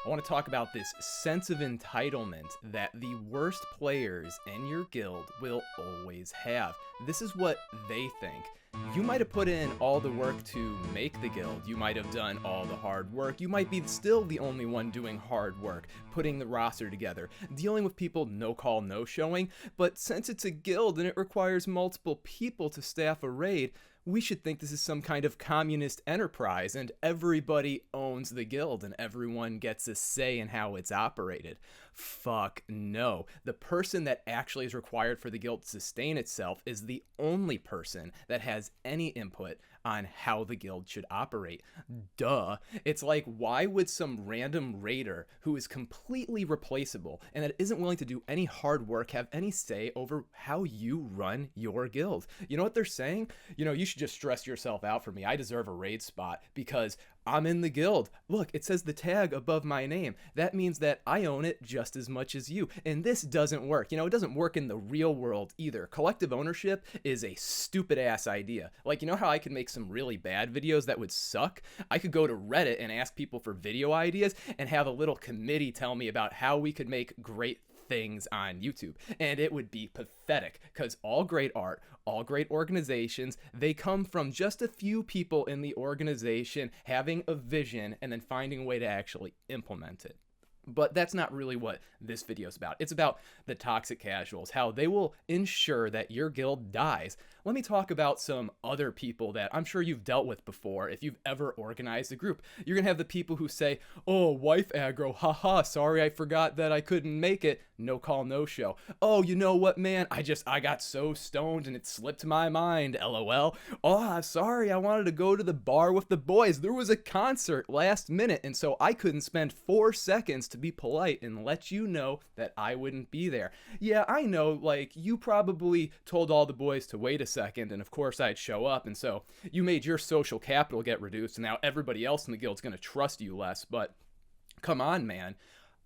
I want to talk about this sense of entitlement that the worst players in your guild will always have. This is what they think. You might have put in all the work to make the guild. You might have done all the hard work. You might be still the only one doing hard work, putting the roster together, dealing with people no call, no showing. But since it's a guild and it requires multiple people to staff a raid, we should think this is some kind of communist enterprise and everybody owns the guild and everyone gets a say in how it's operated. Fuck no. The person that actually is required for the guild to sustain itself is the only person that has any input on how the guild should operate. Duh. It's like, why would some random raider who is completely replaceable and that isn't willing to do any hard work have any say over how you run your guild? You know what they're saying? You should just stress yourself out for me. I deserve a raid spot because I'm in the guild. Look, it says the tag above my name. That means that I own it just as much as you. And this doesn't work. It doesn't work in the real world either. Collective ownership is a stupid ass idea. Like, you know how I could make some really bad videos that would suck? I could go to Reddit and ask people for video ideas and have a little committee tell me about how we could make great things on YouTube, and it would be pathetic because all great art, all great organizations, they come from just a few people in the organization having a vision and then finding a way to actually implement it. But that's not really what this video is about. It's about the toxic casuals, how they will ensure that your guild dies. Let me talk about some other people that I'm sure you've dealt with before if you've ever organized a group. You're going to have the people who say, oh, wife aggro, haha, sorry I forgot that I couldn't make it. No call, no show. Oh, you know what, man? I got so stoned and it slipped my mind, lol. Oh, sorry, I wanted to go to the bar with the boys. There was a concert last minute, and so I couldn't spend 4 seconds to be polite and let you know that I wouldn't be there. Yeah, I know, like, you probably told all the boys to wait a second, and of course I'd show up, and so you made your social capital get reduced, and now everybody else in the guild's gonna trust you less, but come on, man.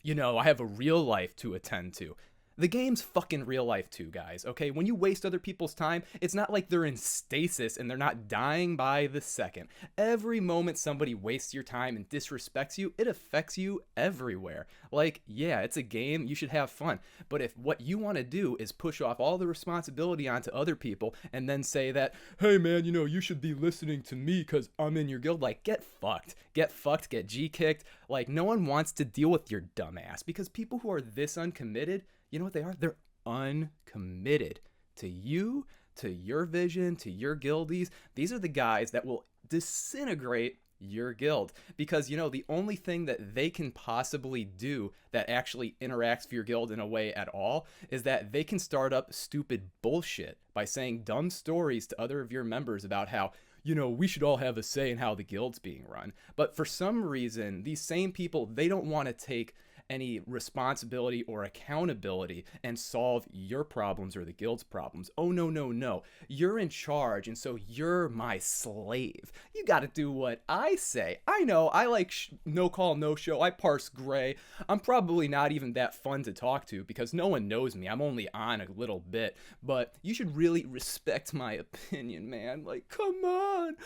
I have a real life to attend to. The game's fucking real life too, guys, okay? When you waste other people's time, it's not like they're in stasis and they're not dying by the second. Every moment somebody wastes your time and disrespects you, it affects you everywhere. Like, yeah, it's a game, you should have fun. But if what you want to do is push off all the responsibility onto other people and then say that, hey man, you should be listening to me because I'm in your guild, like, get fucked. Get fucked, get G-kicked. Like, no one wants to deal with your dumb ass because people who are this uncommitted, you know what they are? They're uncommitted to you, to your vision, to your guildies. These are the guys that will disintegrate your guild because, the only thing that they can possibly do that actually interacts with your guild in a way at all is that they can start up stupid bullshit by saying dumb stories to other of your members about how, we should all have a say in how the guild's being run. But for some reason, these same people, they don't want to take any responsibility or accountability and solve your problems or the guild's problems. Oh, no, no, no. You're in charge, and so you're my slave. You gotta do what I say. I know, I like no call, no show. I parse gray. I'm probably not even that fun to talk to because no one knows me. I'm only on a little bit, but you should really respect my opinion, man. Like, come on,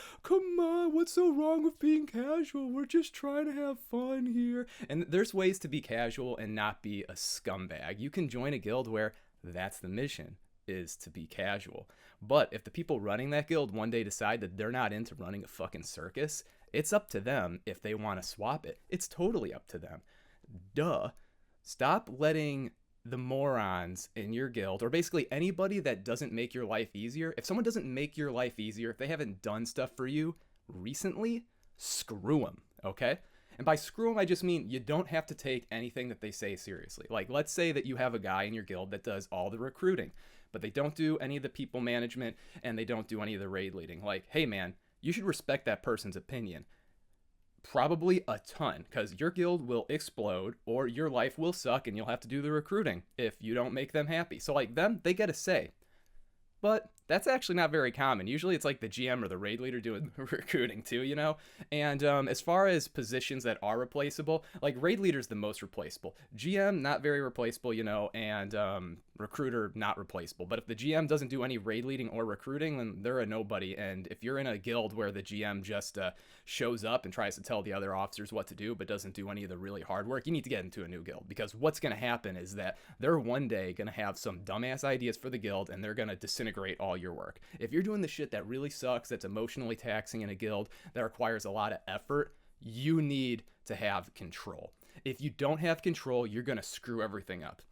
what's so wrong with being casual? We're just trying to have fun here. And there's ways to be casual and not be a scumbag. You can join a guild where that's the mission, is to be casual. But if the people running that guild one day decide that they're not into running a fucking circus, it's up to them if they want to swap it. It's totally up to them. Duh. Stop letting the morons in your guild, or basically anybody that doesn't make your life easier, if someone doesn't make your life easier, if they haven't done stuff for you recently, screw them, okay? And by screw them, I just mean you don't have to take anything that they say seriously. Like, let's say that you have a guy in your guild that does all the recruiting, but they don't do any of the people management and they don't do any of the raid leading. Like, hey man, you should respect that person's opinion. Probably a ton, because your guild will explode or your life will suck and you'll have to do the recruiting if you don't make them happy. So like them, they get a say. But that's actually not very common. Usually it's like the GM or the raid leader doing the recruiting too, And as far as positions that are replaceable, like raid leader's the most replaceable. GM, not very replaceable, and recruiter not replaceable. But if the GM doesn't do any raid leading or recruiting, then they're a nobody. And if you're in a guild where the GM just shows up and tries to tell the other officers what to do but doesn't do any of the really hard work, you need to get into a new guild, because what's going to happen is that they're one day going to have some dumbass ideas for the guild and they're going to disintegrate all your work. If you're doing the shit that really sucks, that's emotionally taxing in a guild, that requires a lot of effort, you need to have control. If you don't have control, you're going to screw everything up.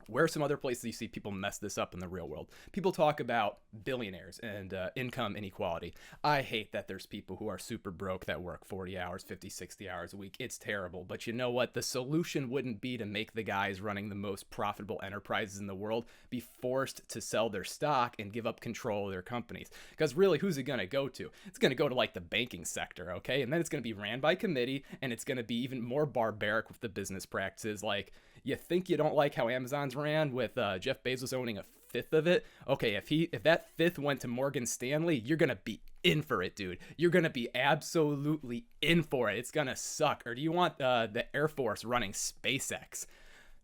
Where are some other places you see people mess this up in the real world? People talk about billionaires and income inequality. I hate that there's people who are super broke that work 40 hours, 50, 60 hours a week. It's terrible. But you know what? The solution wouldn't be to make the guys running the most profitable enterprises in the world be forced to sell their stock and give up control of their companies. Because really, who's it going to go to? It's going to go to like the banking sector, okay? And then it's going to be ran by committee, and it's going to be even more barbaric with the business practices. Like, you think you don't like how Amazon's ran with Jeff Bezos owning a fifth of it? Okay, if that fifth went to Morgan Stanley, you're gonna be in for it, dude. You're gonna be absolutely in for it. It's gonna suck. Or do you want the Air Force running SpaceX?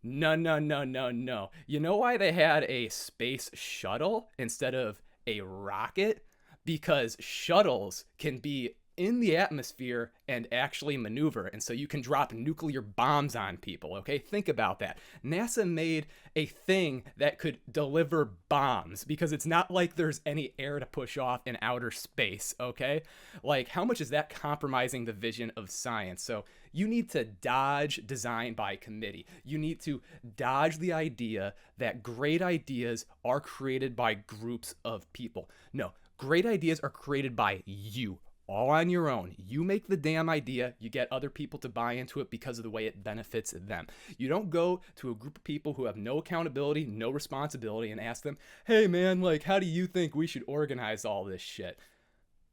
No. You know why they had a space shuttle instead of a rocket? Because shuttles can be in the atmosphere and actually maneuver, and so you can drop nuclear bombs on people, okay? Think about that. NASA made a thing that could deliver bombs, because it's not like there's any air to push off in outer space, okay? Like, how much is that compromising the vision of science? So you need to dodge design by committee. You need to dodge the idea that great ideas are created by groups of people. No, great ideas are created by you, all on your own. You make the damn idea, you get other people to buy into it because of the way it benefits them. You don't go to a group of people who have no accountability, no responsibility, and ask them, hey man, like, how do you think we should organize all this shit?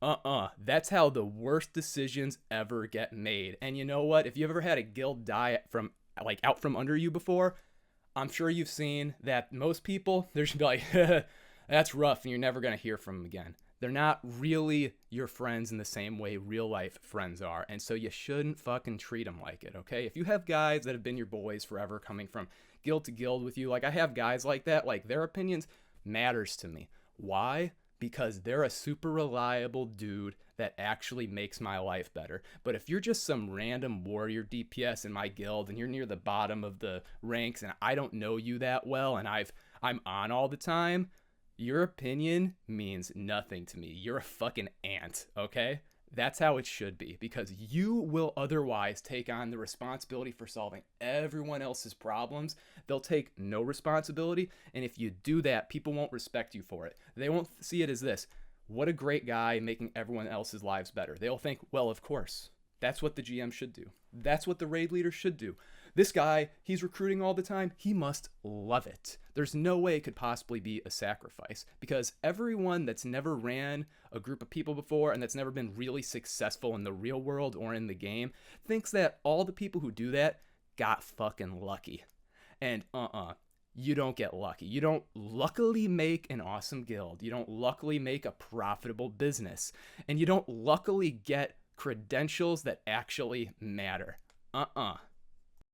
That's how the worst decisions ever get made. And you know what? If you ever had a guild die from, like, out from under you before, I'm sure you've seen that most people, they're just be like, that's rough, and you're never going to hear from them again. They're not really your friends in the same way real life friends are. And so you shouldn't fucking treat them like it, okay? If you have guys that have been your boys forever coming from guild to guild with you, like I have guys like that, like their opinions matters to me. Why? Because they're a super reliable dude that actually makes my life better. But if you're just some random warrior DPS in my guild and you're near the bottom of the ranks and I don't know you that well and I'm on all the time, your opinion means nothing to me. You're a fucking ant, okay? That's how it should be, because you will otherwise take on the responsibility for solving everyone else's problems. They'll take no responsibility, and if you do that, people won't respect you for it. They won't see it as this, what a great guy making everyone else's lives better. They'll think, well, of course. That's what the GM should do. That's what the raid leader should do. This guy, he's recruiting all the time. He must love it. There's no way it could possibly be a sacrifice, because everyone that's never ran a group of people before and that's never been really successful in the real world or in the game thinks that all the people who do that got fucking lucky. And you don't get lucky. You don't luckily make an awesome guild. You don't luckily make a profitable business. And you don't luckily get credentials that actually matter.